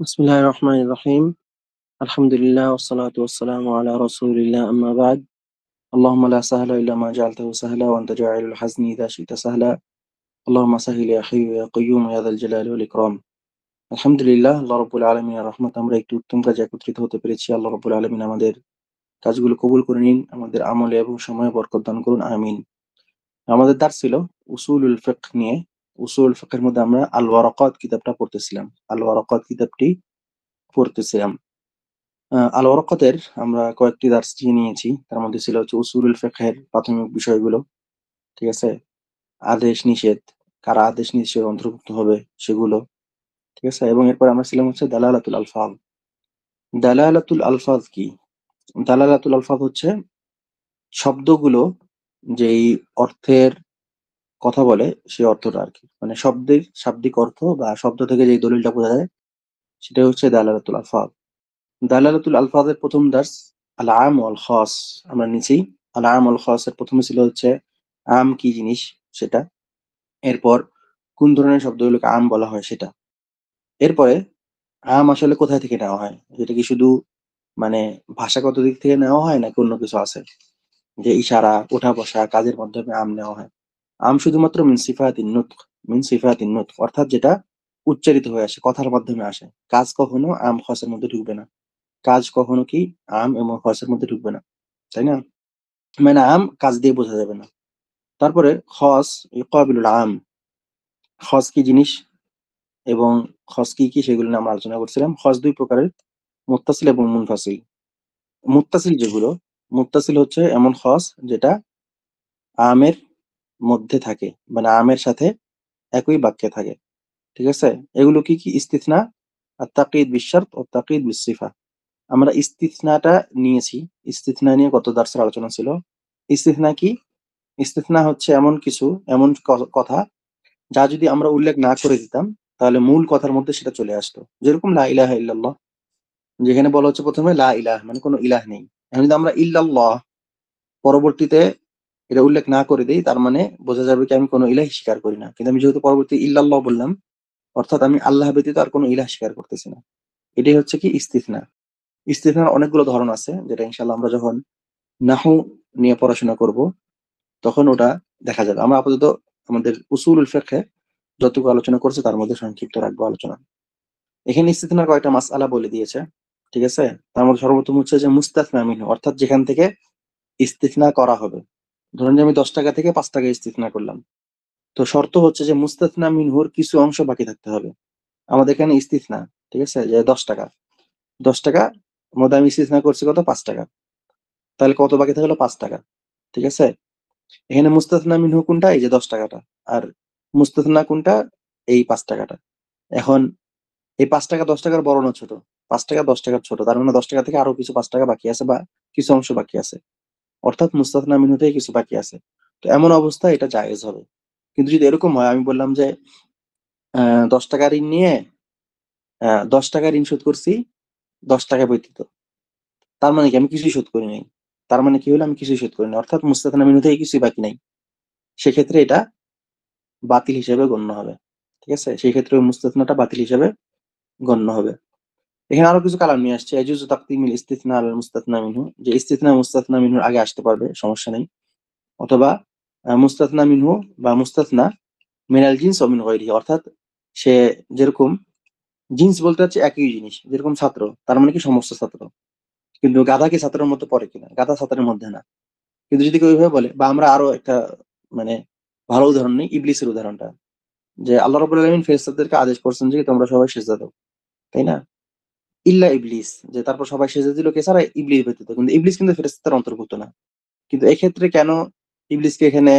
বিসমিল্লাহির রহমানির রহিম। আলহামদুলিল্লাহ ওয়াসসালাতু ওয়াসসালামু আলা রাসূলিল্লাহ আম্মা বা'দ। আল্লাহুম্মা লা সাহলা ইল্লা মা জাআলতাহু সাহলা ওয়া আনতা জাইলুল হাজনি ইযা শি'তা সাহলা। আল্লাহুম্মা সাহ্হিল ইয়া হাইয়্যু ইয়া কাইয়্যুম ইয়া যাল জালালি ওয়াল ইকরাম। আলহামদুলিল্লাহ, আল্লাহ রাব্বুল আলামিনের রহমতে আমরা একটি উত্তম কাজে একত্রিত হতে পেরেছি। আল্লাহ রাব্বুল আলামিন আমাদের কাজগুলো কবুল করে নিন, আমাদের আমলে এবং সময়ে বরকত দান করুন, আমিন। আমাদের দার্স ছিল উসুলুল ফিকহ নিয়ে। উসুলুল ফিকহের মধ্যে আমরা আল ওয়ারাকাত কিতাবটা পড়তেছিলাম। আল ওয়ারাকাত কিতাবটি পড়তেছিলাম। আল ওয়ারাকাতের আমরা কয়েকটি দার্স নিয়ে নিয়েছি। তার মধ্যে ছিল হচ্ছে উসুলুল ফিকহের প্রাথমিক বিষয়গুলো। ঠিক আছে? আদেশ নিষেধ, কারা আদেশ নিষেধের অন্তর্ভুক্ত হবে সেগুলো। ঠিক আছে? এবং এরপর আমরা ছিলাম হচ্ছে দালালাতুল আলফাজ। দালালাতুল আলফাজ কি? দালালাতুল আলফাজ হচ্ছে শব্দগুলো যেই অর্থের কথা বলে সেই অর্থটা আরকি। মানে শব্দের শাব্দিক অর্থ বা শব্দ থেকে যেই দলিলটা বোঝা যায় সেটাই হচ্ছে দালালাতুল আলফাজ। দালালাতুল আলফাজের প্রথম দার্স আল আম ওয়াল খাস আমরা নিছি। আল আম ওয়াল খাসের প্রথমে ছিল হচ্ছে আম কি জিনিস সেটা। এরপর কোন ধরনের শব্দগুলোকে আম বলা হয় সেটা। এরপরে আম আসলে কোথায় থেকে নেওয়া হয়? এটা কি শুধু মানে ভাষাগত দিক থেকে নেওয়া হয় নাকি অন্য কিছু আছে? যে ইশারা, ওঠা-বসা, কাজের মাধ্যমে আম নেওয়া হয়। আম শুধুমাত্র মিন সিফাতিন নুতক অর্থাৎ যেটা উচ্চারিত হয়ে আসে, কথার মাধ্যমে আসে। কাজ কখনো আম খসের মধ্যে ঢুকবে না। কাজ কখনো কি আম এবং খসের মধ্যে ঢুকবে না। তাই না? মানে আম কাজ দিয়ে বোঝা যাবে না। তারপরে খস ইউকাবিলুল আম। খস কি জিনিস এবং খস কি সেগুলো নিয়ে আমরা আলোচনা করছিলাম। খস ২ প্রকারের, মুত্তাসিল এবং মুনফাসিল। মুত্তাসিল যেগুলো, মুত্তাসিল হচ্ছে এমন খস যেটা আমের মধ্যে থাকে। মানে আমের সাথে একই বাক্যে থাকে। ঠিক আছে? এগুলো কি, কি? ইস্তিথনা, আত-তাকয়ীদ বিশ-শারত ও তাকয়ীদ বিস-সিফা। আমরা ইস্তিথনাটা নিয়েছি। ইস্তিথনা নিয়ে গত দার্সের আলোচনা ছিল। ইস্তিথনা কি? ইস্তিথনা হচ্ছে এমন কিছু, এমন কথা যা যদি আমরা উল্লেখ না করে দিতাম তাহলে মূল কথার মধ্যে সেটা চলে আসতো। যেরকম লা ইলাহা ইল্লাল্লাহ, যেখানে বলা হচ্ছে ১ম এ লা ইলাহ মানে কোন ইলাহ নেই। এখন যদি আমরা ইল্লাল্লাহ পরবর্তীতে এটা উল্লেখ না করে দেই তার মানে বোঝা যাবে কি আমি কোন ইলাহ স্বীকার করি না। কিন্তু আমি যেহেতু পরবর্তী ইল্লাল্লাহ বললাম অর্থাৎ আমি আল্লাহ ব্যতীত আর কোন ইলাহ স্বীকার করতেছি না। এটাই হচ্ছে কি ইস্তিথনা। ইস্তিথনার অনেকগুলো ধরন আছে যেটা ইনশাআল্লাহ আমরা যখন নাহু নিয়ে পড়াশোনা করব তখন ওটা দেখা যাবে। আমরা আপাতত আমাদের উসুলুল ফিকহে যতটুকু আলোচনা করছি তার মধ্যে সংক্ষিপ্ত রাখবো আলোচনা। এখানে ইস্তিথনার কয়েকটা মাসআলা বলে দিয়েছে। ঠিক আছে? তার মধ্যে সর্বপ্রথম হচ্ছে যে মুস্তাসনা মিনহু অর্থাৎ যেখান থেকে ইস্তিথনা করা হবে। ধরুন যে আমি ৳১০ থেকে ৳৫ ইস্তিথনা করলাম। তো শর্ত হচ্ছে যে মুস্তাসনা মিনহুর কিছু অংশ বাকি থাকতে হবে। আমাদের এখানে ইস্তিথনা, ঠিক আছে? যে ৳১০ ৳১০ মধ্যে আমি ইস্তিথনা করছি কত? ৳৫। তাহলে কত বাকি থাকলো? ৳৫। ঠিক আছে? এখানে মুস্তাসনা মিনহু কোনটা? এই যে ৳১০ টা। আর মুস্তাসনা কোনটা? এই ৳৫ টা। এখন এই ৳৫ ৳১০ বড় না ছোট? ৳৫ ৳১০ ছোট। তার মানে ৳১০ থেকে আরো কিছু ৳৫ বাকি আছে বা কিছু অংশ বাকি আছে। অর্থাৎ মুস্তাসনা মিনহু থেকে কিছু বাকি আছে। তো এমন অবস্থায় এটা জায়েজ হবে। কিন্তু যদি এরকম হয় আমি বললাম যে ৳১০ ঋণ নিয়ে ৳১০ ঋণ শোধ করছি ৳১০ ব্যতীত। তার মানে কি? আমি কিছুই শোধ করি নাই। তার মানে কি হলো? আমি কিছুই শোধ করি নাই। অর্থাৎ মুস্তাসনা মিনহু থেকে কিছুই বাকি নাই। সেক্ষেত্রে এটা বাতিল হিসেবে গণ্য হবে। ঠিক আছে? সেই ক্ষেত্রে ওই মুস্তাসনাটা বাতিল হিসেবে গণ্য হবে। এখানে আরো কিছু কালাম নিয়ে আসছে। ইয়াজুজু তাকদিমুল ইস্তিথনা আলাল মুস্তাথনা মিনহু, যে ইস্তিথনা মুস্তাথনা মিনহুর আগে আসতে পারবে, সমস্যা নেই। অথবা মুস্তাথনা মিনহু বা মুস্তাথনা মিনাল জিনস ওয়া মিন গায়রিহি অর্থাৎ সে যেরকম জিনস বলতে হচ্ছে একই জিনিস। যেরকম ছাত্র, তার মানে কি সমস্ত ছাত্র। কিন্তু গাধা কি ছাত্রের মধ্যে পড়ে কিনা? গাধা ছাত্রের মধ্যে না। কিন্তু যদি কেউ এভাবে বলে বা আমরা আরো একটা মানে ভালো উদাহরণ নিই, ইবলিসের উদাহরণটা। যে আল্লাহ রাব্বুল আলামিন ফেরেশতাদেরকে আদেশ করছেন যে তোমরা সবাই সিজদা দাও। তাই না? ইল্লা ইবলিস, যে তারপর সবাই সেজদা দিল কে ছাড়া? ইবলিস ব্যতীত। কিন্তু ইবলিস কিন্তু ফেরেশতাদের অন্তর্ভুক্ত না। কিন্তু এক্ষেত্রে কেন ইবলিসকে এখানে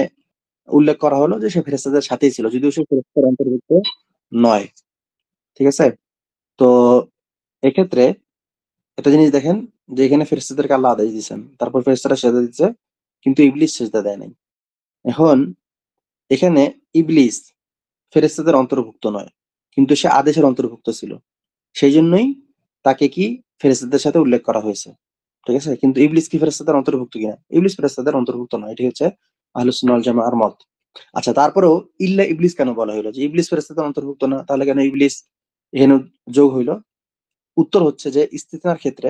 উল্লেখ করা হলো? যে সে ফেরেশতাদের সাথেই ছিল। যদিও সে ফেরেশতাদের অন্তর্ভুক্ত নয়। ঠিক আছে? তো এক্ষেত্রে একটা জিনিস দেখেন যে এখানে ফেরেশতাদেরকে আল্লাহ আদেশ দিয়েছেন। তারপর ফেরেশতারা সেজদা দিচ্ছে। কিন্তু ইবলিস সেজদা দেয় নাই। এখন এখানে ইবলিস ফেরেশতাদের অন্তর্ভুক্ত নয়। কিন্তু সে আদেশের অন্তর্ভুক্ত ছিল। সেইজন্যই তাকে কি ফেরেশতাদের সাথে উল্লেখ করা হয়েছে। ঠিক আছে? কিন্তু ইবলিস কি ফেরেশতাদের অন্তর্ভুক্ত কিনা? ইবলিস ফেরেশতাদের অন্তর্ভুক্ত নয়। এটি হচ্ছে আহলুস সুন্নাহ ওয়াল জামাআর মত। আচ্ছা, তারপরেও ইল্লা ইবলিস কেন বলা হইলো? যে ইবলিস ফেরেশতাদের অন্তর্ভুক্ত না, তাহলে কেন ইবলিস এখানে যোগ হইলো? উত্তর হচ্ছে যে ইস্তিথনার ক্ষেত্রে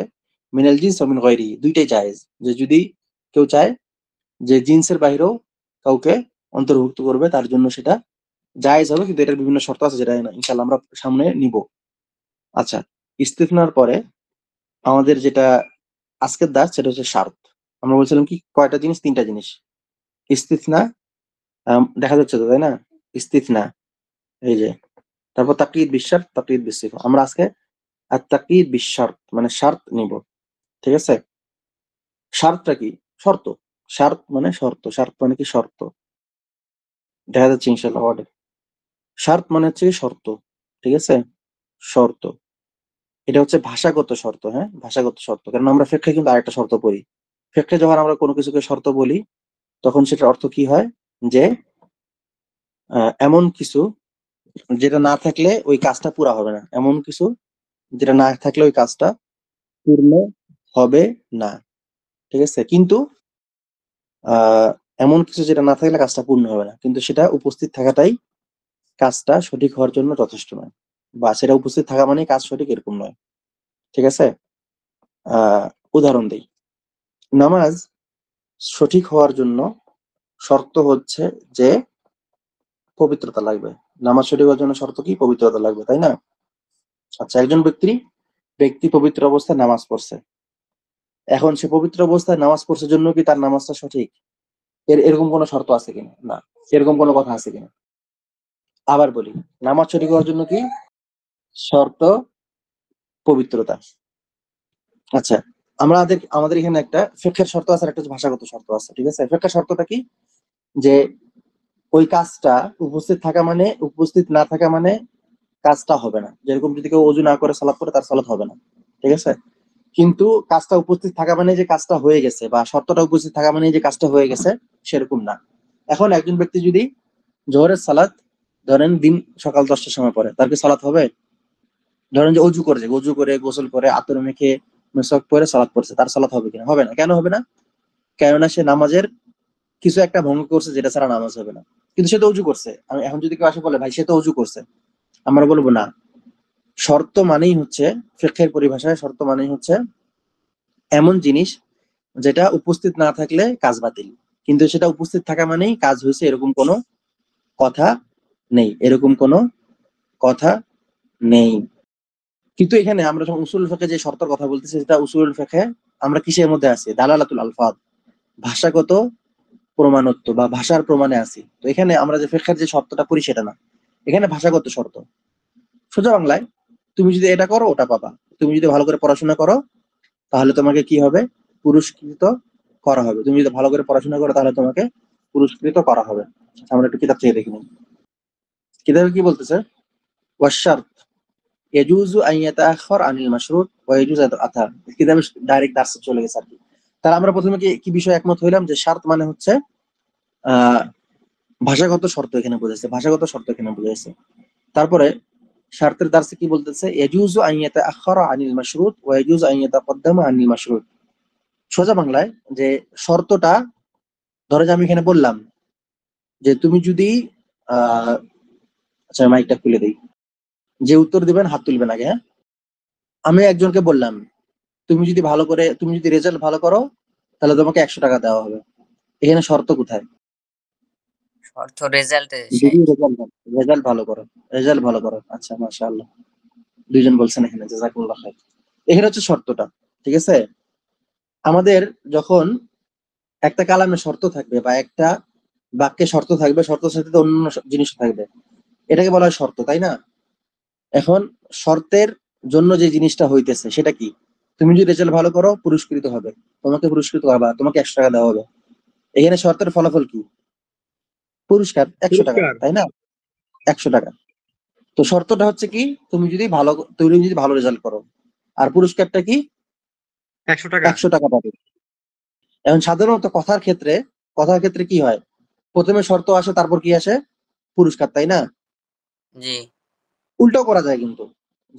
মিনাল জিন্স ও মিন গায়রিহি দুইটাই জায়েজ। যে যদি কেউ চায় যে জিন্সের বাইরেও কাউকে অন্তর্ভুক্ত করবে, তার জন্য সেটা জায়েজ হবে, কিন্তু এটার বিভিন্ন শর্ত আছে যেটা ইনশাআল্লাহ আমরা সামনে নিব। আচ্ছা, ইস্তিথনার পরে আমাদের যেটা আজকের দাস সেটা হচ্ছে শার্ত। আমরা বলছিলাম কি কয়টা জিনিস? তিনটা জিনিস। ইস্তিথনা, দেখা যাচ্ছে তো তাই না? ইস্তিথনা, এই যে। তারপর তাকয়ীদ বিশ-শারত, তাকয়ীদ বিস-সিফা। আমরা আজকে আর তাকয়ীদ বিশ-শারত মানে শর্ত নিব। ঠিক আছে? শর্তটা কি? শর্ত। শর্ত মানে শর্ত। শর্ত মানে কি? শর্ত। দেখা যাচ্ছে ইনশাআল্লাহ ওয়ার্ডে। শর্ত মানে হচ্ছে শর্ত। ঠিক আছে? শর্ত। এটা হচ্ছে ভাষাগত শর্ত, হ্যাঁ? ভাষাগত শর্ত। কারণ আমরা ফিকহে কিন্তু আরেকটা শর্ত পড়ি। ফিকহে যখন আমরা কোনো কিছুকে শর্ত বলি, তখন সেটার অর্থ কি হয়? যে এমন কিছু যেটা না থাকলে ওই কাজটা পুরা হবে না। এমন কিছু যেটা না থাকলে ওই কাজটা পূর্ণ হবে না। ঠিক আছে? কিন্তু এমন কিছু যেটা না থাকলে কাজটা পূর্ণ হবে না। কিন্তু সেটা উপস্থিত থাকাটাই কাজটা সঠিক হওয়ার জন্য যথেষ্ট নয়। বা সেটা উপস্থিত থাকা মানেই কাজ সঠিক, এরকম নয়। ঠিক আছে? উদাহরণ দেই। নামাজ সঠিক হওয়ার জন্য শর্ত হচ্ছে যে পবিত্রতা লাগবে। নামাজ সঠিক হওয়ার জন্য শর্ত কি? পবিত্রতা লাগবে, তাই না? আচ্ছা, একজন ব্যক্তি পবিত্র অবস্থায় নামাজ পড়ছে। এখন সে পবিত্র অবস্থায় নামাজ পড়ছে জন্য কি তার নামাজটা সঠিক? এরকম কোনো শর্ত আছে কিনা? না। এরকম কোনো কথা আছে কিনা? আবার বলি, নামাজ সঠিক হওয়ার জন্য কি শর্ত? পবিত্রতা। আচ্ছা, আমাদের এখানে একটা ফিকহের শর্ত আছে আর একটা হচ্ছে ভাষাগত শর্ত আছে। ঠিক আছে? ফিকহের শর্তটা কি? যে ওই কাজটা উপস্থিত না থাকা মানে কাজটা হবে না। যেরকম যদি কেউ ওযু না করে সালাত পড়ে, তার সালাত হবে না। ঠিক আছে? কিন্তু কাজটা উপস্থিত থাকা মানে যে কাজটা হয়ে গেছে, বা শর্তটা উপস্থিত থাকা মানে যে কাজটা হয়ে গেছে, সেরকম না। এখন একজন ব্যক্তি যদি জোহরের সালাত ধরেন দিন সকাল 10টার সময় পড়ে, তার কি সালাত হবে? ধরেন যে অজু করে গোসল করে আতর মেখে মেসওয়াক পরে সালাত পড়ছে, তার সালাত হবে কিনা? হবে না। কেন হবে না? কেননা সে নামাজের কিছু একটা ভঙ্গ করছে, যেটা ছাড়া নামাজ হবে না। কিন্তু সে তো অজু করছে। এখন যদি কেউ আসে বলে ভাই সে তো অজু করছে, আমরা বলবো না। শর্ত মানেই হচ্ছে, ফিকহের পরিভাষায় শর্ত মানেই হচ্ছে এমন জিনিস যেটা উপস্থিত না থাকলে কাজ বাতিল, কিন্তু সেটা উপস্থিত থাকা মানেই কাজ হয়েছে, এরকম কোনো কথা নেই। এরকম কোনো কথা নেই। কিন্তু এখানে আমরা যখন উসুল ফিকহে যে শর্তের কথা বলতেছি, সেটা উসুল ফিকহে আমরা কিসের মধ্যে আছি? দালালাতুল আলফাজ, ভাষাগত প্রমাণত্ব বা ভাষার প্রমাণে আছি। তো এখানে আমরা যে ফিকহের যে শর্তটা পড়ি সেটা না, এখানে ভাষাগত শর্ত। সোজা বাংলায়, তুমি যদি এটা করো ওটা পাবা। তুমি যদি ভালো করে পড়াশোনা করো তাহলে তোমাকে কি হবে? পুরস্কৃত করা হবে। তুমি যদি ভালো করে পড়াশোনা করো তাহলে তোমাকে পুরস্কৃত করা হবে। আমরা একটু কিতাব থেকে দেখি নিই। কিতাবে কি বলতেছে? ওয়াশ-শারত ইয়াজুজু আন ইয়াতাআখার আনিল মাশরুত ওয়া ইয়াজুজু আতা। কিতাবে ডাইরেক্ট দার্সে চলে গেছে আরকি। তাহলে আমরা প্রথমে কি বিষয়ে একমত হইলাম? যে শারত মানে হচ্ছে আহ ভাষাগত শর্ত এখানে বোঝাইছে। ভাষাগত শর্ত এখানে বোঝাইছে। তারপরে শারতের দার্সে কি বলতেছে? ইয়াজুজু আন ইয়াতাআখারা আনিল মাশরুত ওয়া ইয়াজুজু আন ইয়াতাকদ্দামা আনিল মাশরুত। সোজা বাংলায় যে শর্তটা, ধরো যে আমি এখানে বললাম যে তুমি যদি আহ আচ্ছা মাইকটা খুলে দেই, যে উত্তর দিবেন হাত তুলবেন আগে, হ্যাঁ? আমি একজনকে বললাম তুমি যদি রেজাল্ট ভালো করো তাহলে তোমাকে 100 টাকা দেওয়া হবে। এখানে শর্ত কোথায়? শর্ত রেজাল্টে যদি রেজাল্ট ভালো করো। রেজাল্ট ভালো করো। আচ্ছা, মাশাআল্লাহ, দুইজন বলছেন এখানে, জাযাকুমুল্লাহ খাইর। এখানে হচ্ছে শর্তটা। ঠিক আছে? আমাদের যখন একটা কালামে শর্ত থাকবে বা একটা বাক্যে শর্ত থাকবে, শর্তের সাথে তো অন্য জিনিস থাকবে, এটাকে বলা হয় শর্ত, তাই না? এখন শর্তের জন্য যে জিনিসটা হইতেছে সেটা কি? তুমি যদি রেজাল্ট ভালো করো পুরস্কৃত হবে, তোমাকে পুরস্কৃত করবা, তোমাকে 100 টাকা দেওয়া হবে। এখানে শর্তের ফলাফল কি? পুরস্কার 100 টাকা, তাই না? 100 টাকা। তো শর্তটা হচ্ছে কি? তুমি যদি ভালো রেজাল্ট করো, আর পুরস্কারটা কি? 100 টাকা পাবে। এখন সাধারণত কথার ক্ষেত্রে কি হয়? প্রথমে শর্ত আসে, তারপর কি আসে? পুরস্কার, তাই না? জি উল্টো করা যায় কিন্তু,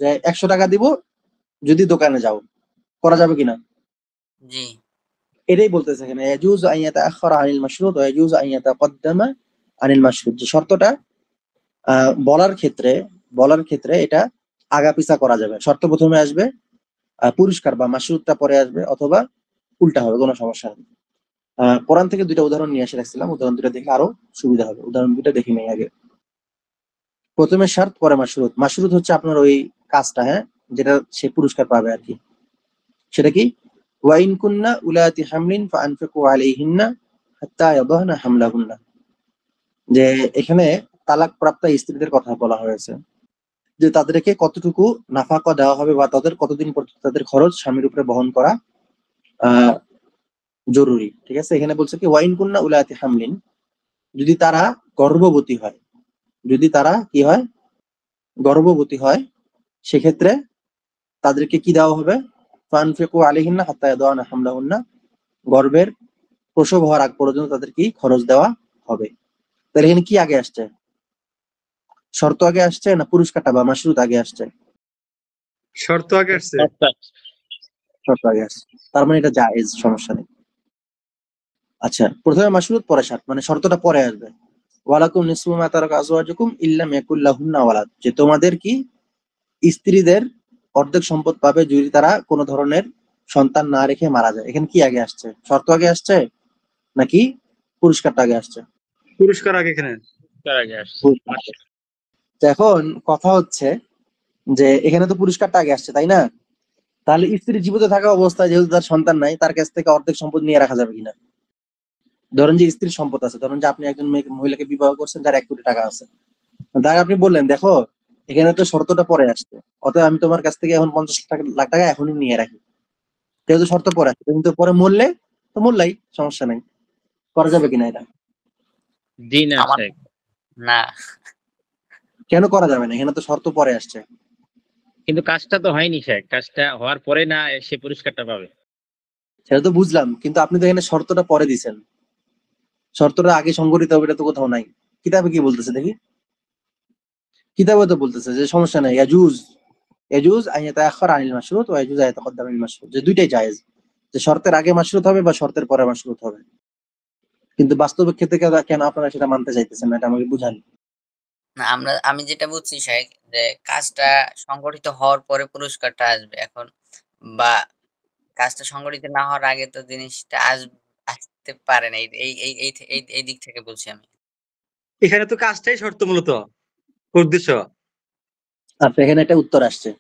যে 100 টাকা দিব যদি দোকানে যাও, করা যাবে কিনা? জি এটাই বলতেছে এখানে, ইয়াজুজু আন ইয়াতাআখারা আনিল মাশরুত ওয়া ইয়াজুজু আন ইয়াতাকদ্দামা আনিল মাশরুত। যে শর্তটা বলার ক্ষেত্রে এটা আগাপিছা করা যাবে। শর্ত প্রথমে আসবে, পুরস্কার বা মাশরুতটা পরে আসবে, অথবা উল্টা হবে, কোনো সমস্যা নেই। কোরআন থেকে দুইটা উদাহরণ নিয়ে এসে রাখছিলাম, উদাহরণ দুটো দেখলে আরো সুবিধা হবে। উদাহরণ দুটো দেখে নেই আগে। প্রথমে শর্ত, পরে মাশরুত। মাশরুত হচ্ছে আপনার ওই কাজটা, হ্যাঁ, যেটা সে পুরস্কার পাবে আর কি। সেটা কি? ওয়াইন কুন্না উলাতি হামলিন ফাআনফিকু আলাইহিন্না হাত্তা ইয়াদাহনা হামলাহুন্না। যে এখানে তালাক প্রাপ্ত স্ত্রীদের কথা বলা হয়েছে, যে তাদেরকে কতটুকু নাফাকা দেওয়া হবে বা তাদের কতদিন পর্যন্ত তাদের খরচ স্বামীর উপরে বহন করা আহ জরুরি। ঠিক আছে, এখানে বলছে কি ওয়াইন কুন্না উলাতি হামলিন, যদি তারা গর্ভবতী হয়, যদি তারা কি হয়, গর্ভবতী হয়, সেক্ষেত্রে তাদেরকে কি দেওয়া হবে? ফানফিকু আলাইহিন্না হাত্তা ইয়াদানা হামলাহুন্না, গর্ভের প্রসব হওয়ার আগ পর্যন্ত তাদের কি খরচ দেওয়া হবে। তাহলে এখানে কি আগে আসছে? শর্ত আগে আসছে না পুরস্কারটা বা মাশরুত আগে আসছে? শর্ত আগে আসছে। শর্ত আগে আসছে, তার মানে এটা জায়েজ, সমস্যা নেই। আচ্ছা, প্রথমে মাশরুত পরে শর্ত, মানে শর্তটা পরে আসবে। ওয়ালাকুম নিসফু মা তারাকা আজওয়াজুকুম ইল্লাম ইয়াকুল লাহুন্না ওয়ালাদ, যে তোমাদের কি স্ত্রীদের অর্ধেক সম্পদ পাবে যদি তারা কোনো ধরনের সন্তান না রেখে মারা যায়। এখানে কি আগে আসছে? শর্ত আগে আসছে নাকি পুরস্কারটা আগে আসছে? পুরস্কার আগে এখানে। তার আগে আসছে। পুরস্কার আগে। তো এখন কথা হচ্ছে যে এখানে তো পুরস্কারটা আগে আসছে, তাই না? তাহলে স্ত্রী জীবিত থাকা অবস্থায় যেহেতু তার সন্তান নাই, তার কাছ থেকে অর্ধেক সম্পদ নিয়ে রাখা যাবে কিনা? ধরেন যে স্ত্রীর সম্পদ আছে, ধরেন যে আপনি একজন মহিলাকে বিবাহ করছেন যার 1 কোটি টাকা আছে, তাই আপনি বললেন দেখো এখানে তো শর্তটা পরে আসছে, অতএব আমি তোমার কাছ থেকে এখন 50 লাখ টাকা এখনই নিয়ে রাখি। যেহেতু শর্ত পরে আসছে, কিন্তু পরে মরলে তো মরলাই, সমস্যা নাই। করা যাবে কিনা এটা? জি না আমার শেখ, না, কেন করা যাবে না? এখানে তো শর্ত পরে আসছে। কিন্তু কাজটা তো হয়নি শেখ, কাজটা হওয়ার পরে না সে পুরস্কারটা পাবে। সেটা তো বুঝলাম, কিন্তু আপনি তো এখানে শর্তটা পরে দিছেন, শর্তটা আগে সংগঠিত হবে, এটা তো কোথাও নাই। কিতাবে কি বলতেছে দেখি? কিতাবে তো বলতেছে যে সমস্যা নাই, ইয়াজুজ ইয়াজুজ আন ইয়াতাআখার আনিল মাশরুত ওয়া ইয়াজুজ আন ইয়াতাকদ্দাম আনিল মাশরুত, যে দুইটাই জায়েজ, যে শর্তের আগে মাশরুত হবে বা শর্তের পরে মাশরুত হবে। কিন্তু বাস্তবিক ক্ষেত্রে কেন আপনারা সেটা মানতে চাইতেছেন না, এটা আমাকে বুঝান। না আমি যেটা বুঝছি শাইখ, যে কাজটা সংগঠিত হওয়ার পরে পুরস্কারটা আসবে। এখন বা কাজটা সংগঠিত না হওয়ার আগে তো জিনিসটা আসতে পারে না। এই দিক থেকে বলছি আমি। এখানে তো কাজটাই শর্ত, মূলত উদ্দেশ্য। আচ্ছা, এখানে একটা উত্তর আসছে,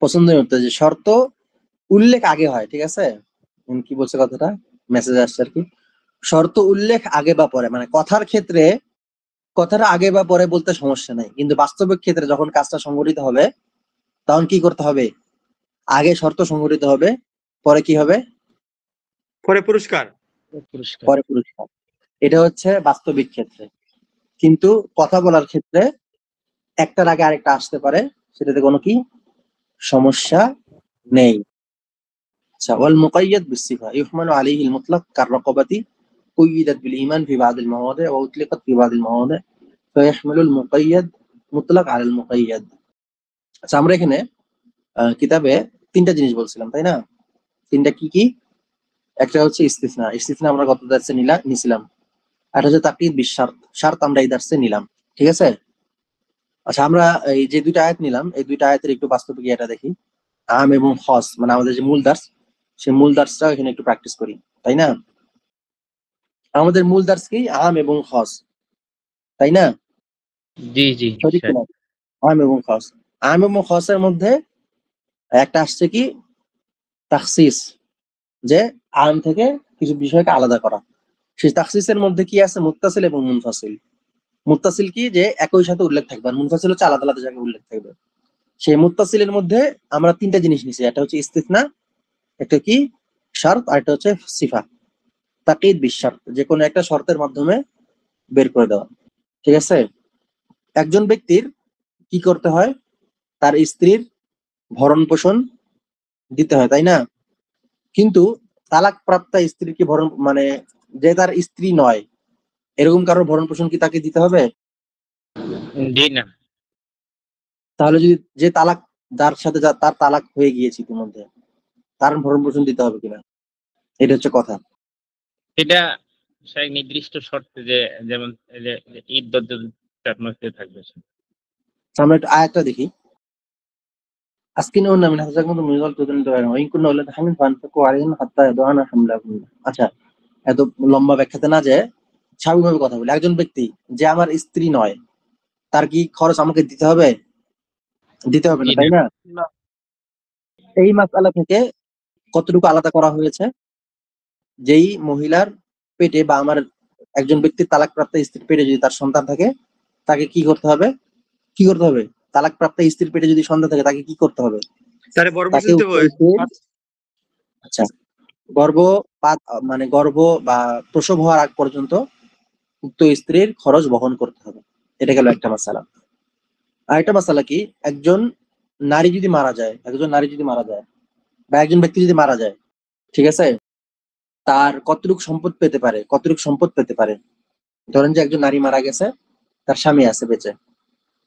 পছন্দের উত্তর, যে শর্ত উল্লেখ আগে হয়, ঠিক আছে? কি বলছে কথাটা, মেসেজ আসছে আর কি। শর্ত উল্লেখ আগে বা পরে, মানে কথার ক্ষেত্রে কথাটা আগে বা পরে বলতে সমস্যা নাই, কিন্তু বাস্তবিক ক্ষেত্রে যখন কাজটা সংগঠিত হবে তখন কি করতে হবে? আগে শর্ত সংগঠিত হবে, পরে কি হবে? পরে পুরস্কার। পুরস্কার পরে পুরস্কার। এটা হচ্ছে বাস্তবিক ক্ষেত্রে, কিন্তু কথা বলার ক্ষেত্রে একটার আগে আরেকটা আসতে পারে, সেটাতে কোনো কি সমস্যা নেই। আচ্ছা, ওয়াল মুকাইয়াদ বিসিফা ইহমালু আলাইহি আল মুতলাক কাররাকাবাতি কুইয়িদাত বিল ঈমান ফি বা'দ আল মাওয়াদি' ওয়া উতলিকাত ফি বা'দ আল মাওয়াদি' ফায়াহমিলু আল মুকাইয়াদ মুতলাক আলা আল মুকাইয়াদ। আচ্ছা, আমরা এখানে কিতাবে 3টা জিনিস বলছিলাম, তাই না? 3টা কি কি? একটা হচ্ছে ইস্তিসনা, ইস্তিসনা আমরা গত দার্সে নিছিলাম। আর হচ্ছে তাকয়ীদ বিশ শারত, শারত আমরা এই দার্সে নিলাম, ঠিক আছে? আচ্ছা, আমরা এই যে 2টা আয়াত নিলাম, এই 2টা আয়াতের একটু বাস্তবিক এটা দেখি। আম এবং খস, মানে আমাদের যে মূল দার্স, সেই মূল দার্সটা এখানে একটু প্র্যাকটিস করি, তাই না? আমাদের মূল দার্স কি? আম এবং খস, তাই না? জি জি সঠিক শেখ। কিনা? আম এবং খস। আম এবং খসের মধ্যে একটা আসছে কি তাখসিস, যে আম থেকে কিছু বিষয়কে আলাদা করা। সেই তাখসিসের মধ্যে কি আছে? মুত্তাসিল এবং মুনফাসিল। মুত্তাসিল কি? যে একই সাথে উল্লেখ থাকবে, আর মুনফাসিল হচ্ছে আলাদা আলাদা জায়গায় উল্লেখ থাকবে। সেই মুত্তাসিলের মধ্যে আমরা 3টা জিনিস নিছি, একটা হচ্ছে ইস্তিসনা, একটা কি শর্ত, আর একটা হচ্ছে সিফা। তাকিদ বিশ শর্ত, যে কোনো একটা শর্তের মাধ্যমে বের করে দেওয়া, ঠিক আছে? একজন ব্যক্তির কি করতে হয়? তার স্ত্রীর ভরণ পোষণ দিতে হয়, তাই না? কিন্তু তালাক প্রাপ্তা স্ত্রীর কি ভরণ, মানে যে তার স্ত্রী নয় এরকম কারোর ভরণ পোষণ কি তাকে দিতে হবে? জি না, তাহলে যদি যে তালাক, যার সাথে তার তালাক হয়ে গিয়েছে ইতিমধ্যে, তার ভরণ পোষণ দিতে হবে কিনা, এটা হচ্ছে কথা। এটা শেখ নির্দিষ্ট শর্তে, যে যেমন এই যে ইদ্যত মধ্যে থাকবে। আমরা একটু আয়াতটা দেখি। আসকিনুহুন্না মিন হাইসু সাকানতুম মিনাল আরদি ওয়াতুন দাওয়াইন ওয়া ইন কুন্না উলাতি হামলিন ফানফিকু আলাইহিন্না হাত্তা ইয়াদউনা হামলাহুন্না। আচ্ছা, এত লম্বা ব্যাখ্যাতে না যায় স্বাভাবিকভাবে কথা বলি। একজন ব্যক্তি যে আমার স্ত্রী নয়, তার কি খরচ আমাকে দিতে হবে? দিতে হবে না, জি না। তাই না? এই মাসআলা থেকে কতটুকু আলাদা করা হয়েছে? যেই মহিলার পেটে বা আমার একজন ব্যক্তির তালাকপ্রাপ্ত স্ত্রীর পেটে যদি তার সন্তান থাকে, তাকে কি করতে হবে? কি করতে হবে? তালাকপ্রাপ্ত স্ত্রীর পেটে যদি সন্তান থাকে, তাকে কি করতে হবে? তারে বড় তাকে দিতে উক্ত হবে। স্ত্রীর আচ্ছা, গর্ভপাত মানে গর্ভ বা প্রসব হওয়ার আগ পর্যন্ত উক্ত স্ত্রীর খরচ বহন করতে হবে। এটা গেল একটা মাসালা। আরেকটা মাসালা কি, একজন নারী যদি মারা যায়, বা একজন ব্যক্তি যদি মারা যায়, ঠিক আছে, তার কতটুকু সম্পদ পেতে পারে, ধরেন যে একজন নারী মারা গেছে, তার স্বামী আছে বেঁচে,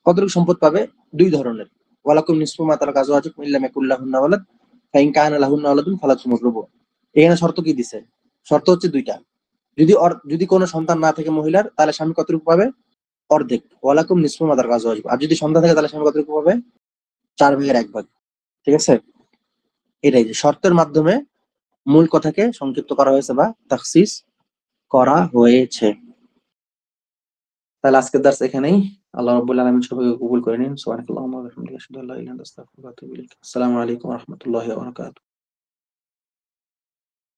কতটুকু সম্পদ পাবে? দুই ধরনের। ওয়ালাকুম নিসফু মা তারাকা আজওয়াজুকুম ইল্লাম ইয়াকুল লাহুন্না ওয়ালাদ ফাইন কানা লাহুন্না ওয়ালাদুন ফালাকুমুর রুবু। এখানে শর্ত কি দিছে? শর্ত হচ্ছে দুইটা। যদি কোনো সন্তান না থাকে মহিলার, তাহলে স্বামী কতটুকু পাবে? অর্ধেক। ওয়ালাকুম নিসফু মা তারাকা আজওয়াজুকুম। আর যদি সন্তান থাকে, তাহলে স্বামী কতটুকু পাবে? 4/1 ঠিক আছে? এটাই যে শর্তের মাধ্যমে মূল কথাকে সংক্ষিপ্ত করা হয়েছে বা তাখসিস করা হয়েছে। তাহলে আজকের দার্স এখানেই। আল্লাহ রাব্বুল আলামিন সবাইকে কবুল করে নিন। সুবহানাকাল্লাহুম্মা ওয়া বিহামদিকা আশহাদু আল্লা ইলাহা ইল্লা আনতা আস্তাগফিরুকা ওয়া আতুবু ইলাইক। আসসালামু আলাইকুম ওয়া রাহমাতুল্লাহি ওয়া বারাকাতুহু।